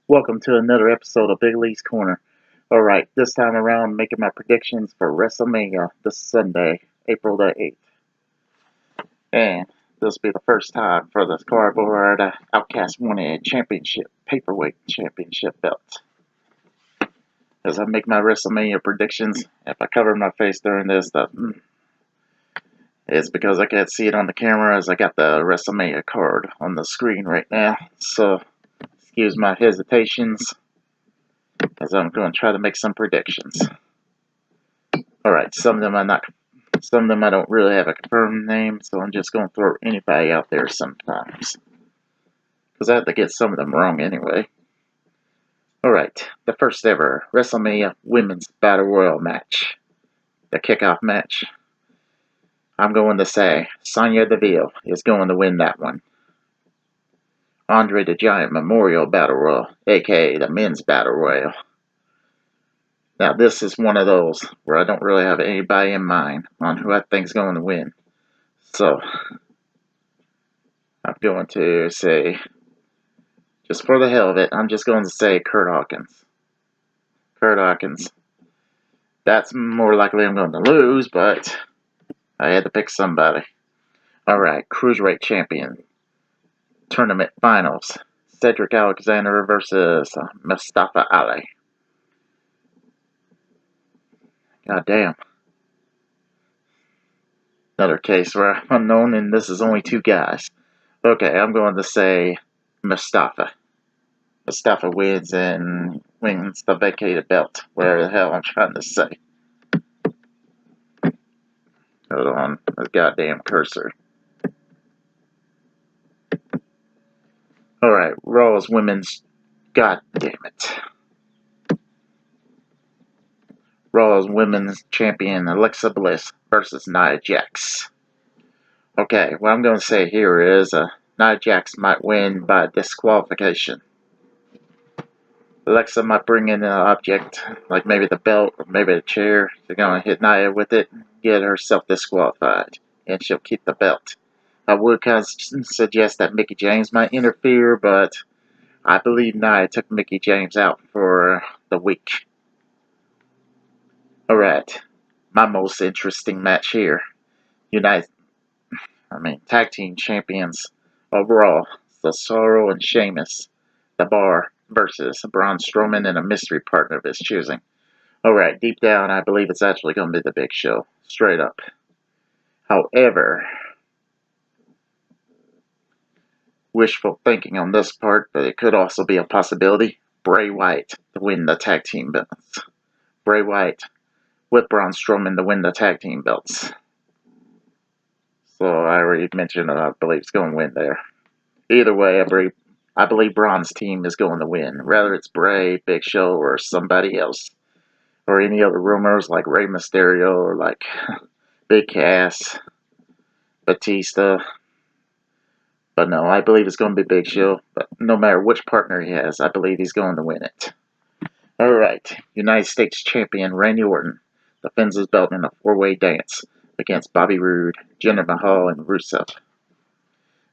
Welcome to another episode of Big Lee's Corner. Alright, this time around, making my predictions for WrestleMania this Sunday, April the 8th. And this will be the first time for the cardboard Outcast Wanted Championship, PaperWeight Championship belt. As I make my WrestleMania predictions, if I cover my face during this, it's because I can't see it on the camera as I got the WrestleMania card on the screen right now. So, excuse my hesitations, as I'm going to try to make some predictions. Alright, some of them I don't really have a confirmed name, so I'm just going to throw anybody out there sometimes. Because I have to get some of them wrong anyway. Alright, the first ever WrestleMania Women's Battle Royal match. The kickoff match. I'm going to say Sonya Deville is going to win that one. Andre the Giant Memorial Battle Royal, aka the Men's Battle Royal. Now, this is one of those where I don't really have anybody in mind on who I think is going to win. So, I'm going to say, just for the hell of it, I'm just going to say Kurt Hawkins. Kurt Hawkins. That's more likely I'm going to lose, but I had to pick somebody. Alright, Cruiserweight Champion. Tournament Finals. Cedric Alexander versus Mustafa Ali. God damn. Another case where I'm unknown and this is only two guys. Okay, I'm going to say Mustafa. Mustafa wins and wins the vacated belt. Whatever the hell I'm trying to say. Hold on, this goddamn cursor. Alright, Raw's Women's... God damn it. Raw's Women's Champion Alexa Bliss versus Nia Jax. Okay, what I'm going to say here is Nia Jax might win by disqualification. Alexa might bring in an object, like maybe the belt or maybe a chair. She's going to hit Nia with it, get herself disqualified, and she'll keep the belt. I would kind of suggest that Mickie James might interfere, but I believe Nia took Mickie James out for the week. Alright, my most interesting match here. Tag Team Champions of Raw, Cesaro and Sheamus, The Bar versus Braun Strowman and a mystery partner of his choosing. Alright, deep down, I believe it's actually going to be the Big Show. Straight up. However, wishful thinking on this part, but it could also be a possibility. Bray Wyatt to win the tag team belts. Bray Wyatt with Braun Strowman to win the tag team belts. So I already mentioned that I believe it's going to win there. Either way, I believe Braun's team is going to win. Whether it's Bray, Big Show, or somebody else. Or any other rumors like Rey Mysterio or like Big Cass, Batista. But no, I believe it's going to be Big Show. But no matter which partner he has, I believe he's going to win it. Alright, United States Champion Randy Orton defends his belt in a four-way dance against Bobby Roode, Jinder Mahal, and Rusev.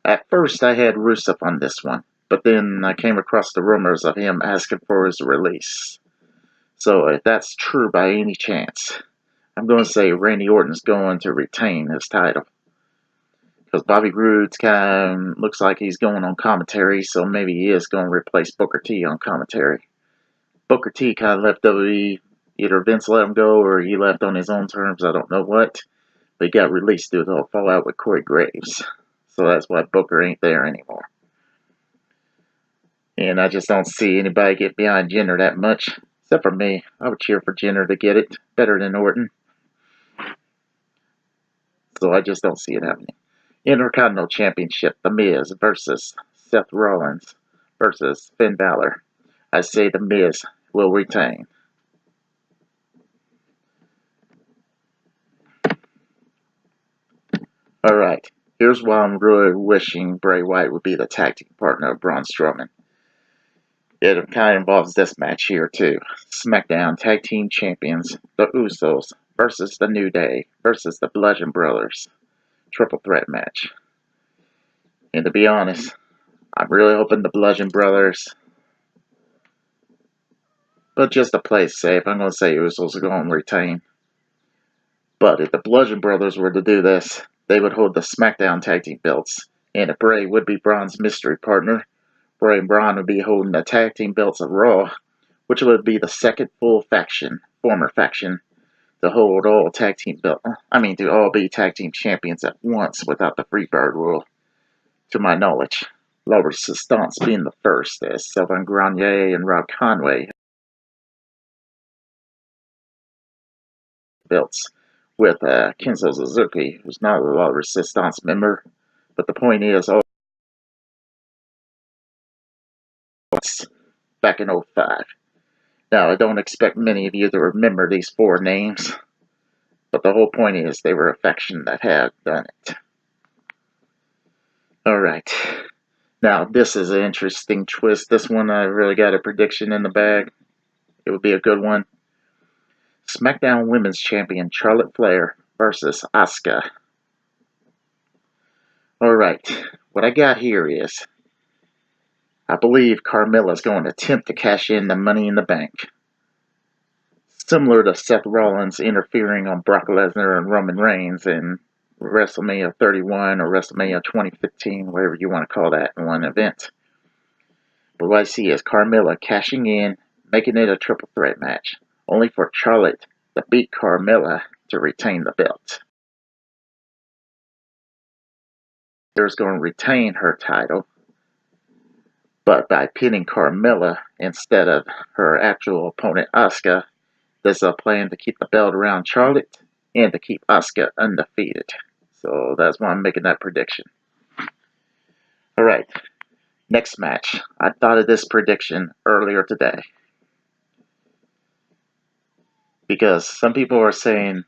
At first, I had Rusev on this one, but then I came across the rumors of him asking for his release. So if that's true by any chance, I'm going to say Randy Orton's going to retain his title. Because Bobby Roode's kind of looks like he's going on commentary, so maybe he is going to replace Booker T on commentary. Booker T kind of left WWE, either Vince let him go or he left on his own terms, I don't know what. But he got released due to the fallout with Corey Graves. So that's why Booker ain't there anymore. And I just don't see anybody get behind Jinder that much. Except for me. I would cheer for Jinder to get it. Better than Orton. So I just don't see it happening. Intercontinental Championship. The Miz versus Seth Rollins versus Finn Balor. I say The Miz will retain. Alright. Here's why I'm really wishing Bray Wyatt would be the tag team partner of Braun Strowman. It kind of involves this match here too. SmackDown Tag Team Champions, the Usos, versus the New Day, versus the Bludgeon Brothers. Triple threat match. And to be honest, I'm really hoping the Bludgeon Brothers But just to play safe, I'm going to say Usos are going to retain. But if the Bludgeon Brothers were to do this, they would hold the SmackDown Tag Team belts. And if Bray would be Braun's mystery partner, Bray and Braun would be holding the Tag Team belts of Raw, which would be the second former faction, to hold all tag team to all be tag team champions at once without the Freebird rule, to my knowledge. La Resistance being the first, as Sylvain Grenier and Rob Conway belts, with Kenzo Suzuki, who's not a La Resistance member. But the point is, back in '05. Now, I don't expect many of you to remember these four names, but the whole point is they were a faction that had done it. Alright. Now, this is an interesting twist. This one, I really got a prediction in the bag. It would be a good one. SmackDown Women's Champion Charlotte Flair versus Asuka. Alright. What I got here is, I believe Carmella's going to attempt to cash in the Money in the Bank. Similar to Seth Rollins interfering on Brock Lesnar and Roman Reigns in WrestleMania 31 or WrestleMania 2015, whatever you want to call that one event. But what I see is Carmella cashing in, making it a triple threat match, only for Charlotte to beat Carmella to retain the belt. Flair's going to retain her title, but by pinning Carmella instead of her actual opponent Asuka, there's a plan to keep the belt around Charlotte and to keep Asuka undefeated. So that's why I'm making that prediction. Alright, next match. I thought of this prediction earlier today, because some people are saying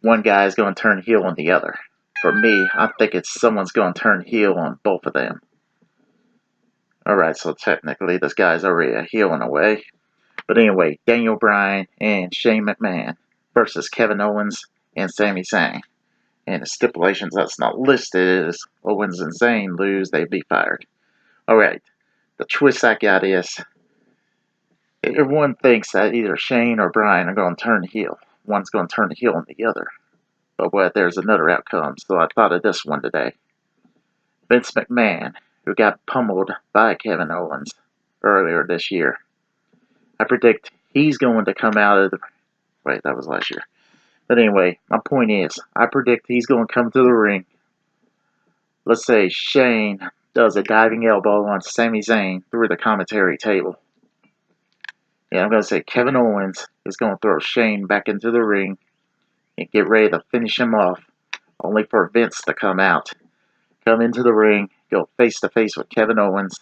one guy is going to turn heel on the other. For me, I think someone's going to turn heel on both of them. Alright, so technically this guy's already a heel in a way. But anyway, Daniel Bryan and Shane McMahon versus Kevin Owens and Sami Zayn. And the stipulations that's not listed is Owens and Zayn lose, they'd be fired. Alright, the twist I got is, everyone thinks that either Shane or Bryan are going to turn heel. One's going to turn heel on the other. But there's another outcome, so I thought of this one today. Vince McMahon, who got pummeled by Kevin Owens earlier this year. I predict he's going to come out of the... Wait, that was last year. But anyway, my point is, I predict he's going to come to the ring. Let's say Shane does a diving elbow on Sami Zayn through the commentary table. And I'm going to say Kevin Owens is going to throw Shane back into the ring and get ready to finish him off, only for Vince to come into the ring, go face to face with Kevin Owens,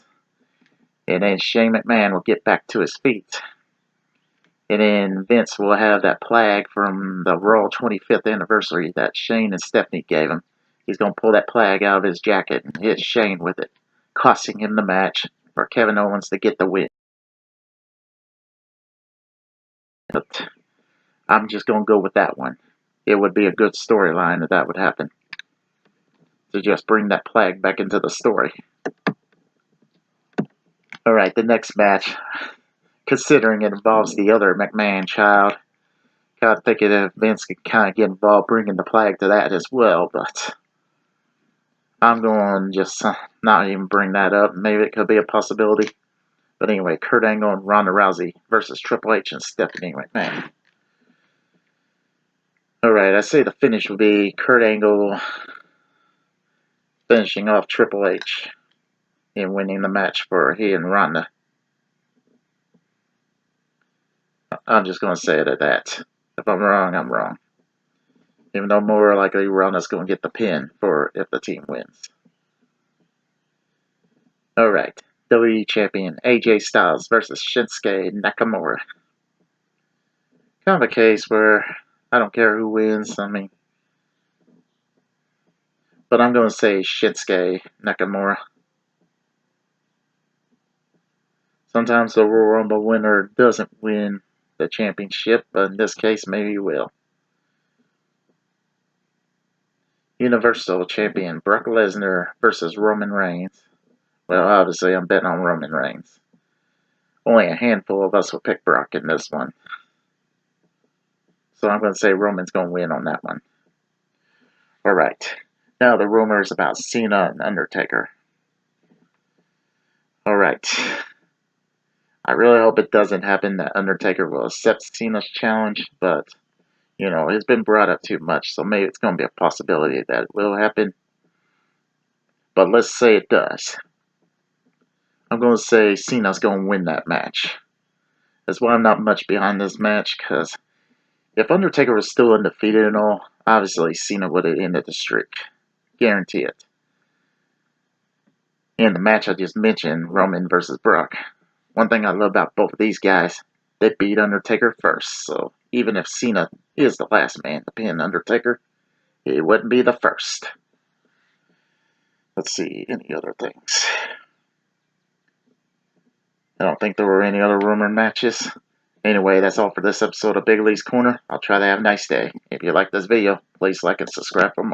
and then Shane McMahon will get back to his feet. And then Vince will have that flag from the Raw 25th anniversary that Shane and Stephanie gave him. He's going to pull that flag out of his jacket and hit Shane with it, costing him the match for Kevin Owens to get the win. But I'm just going to go with that one. It would be a good storyline if that would happen, to just bring that flag back into the story. Alright, the next match, considering it involves the other McMahon child, kind of thinking if Vince could kind of get involved bringing the flag to that as well, but I'm going to just not even bring that up. Maybe it could be a possibility. But anyway, Kurt Angle and Ronda Rousey versus Triple H and Stephanie McMahon. Alright, I say the finish will be Kurt Angle finishing off Triple H and winning the match for he and Ronda. I'm just going to say it at that. If I'm wrong, I'm wrong. Even though more likely Ronda's going to get the pin for if the team wins. Alright, WWE Champion AJ Styles versus Shinsuke Nakamura. Kind of a case where I don't care who wins, but I'm going to say Shinsuke Nakamura. Sometimes the Royal Rumble winner doesn't win the championship, but in this case, maybe he will. Universal Champion Brock Lesnar versus Roman Reigns. Well, obviously, I'm betting on Roman Reigns. Only a handful of us will pick Brock in this one. So I'm going to say Roman's going to win on that one. Alright. Now the rumors about Cena and Undertaker. Alright. I really hope it doesn't happen that Undertaker will accept Cena's challenge, but, you know, it's been brought up too much, so maybe it's going to be a possibility that it will happen. But let's say it does. I'm going to say Cena's going to win that match. That's why I'm not much behind this match, because if Undertaker was still undefeated and all, obviously Cena would have ended the streak. Guarantee it. And the match I just mentioned, Roman versus Brock. One thing I love about both of these guys, they beat Undertaker first, so even if Cena is the last man to pin Undertaker, he wouldn't be the first. Let's see, any other things? I don't think there were any other rumored matches. Anyway, that's all for this episode of Big Lee's Corner. I'll try to have a nice day. If you like this video, please like and subscribe for more.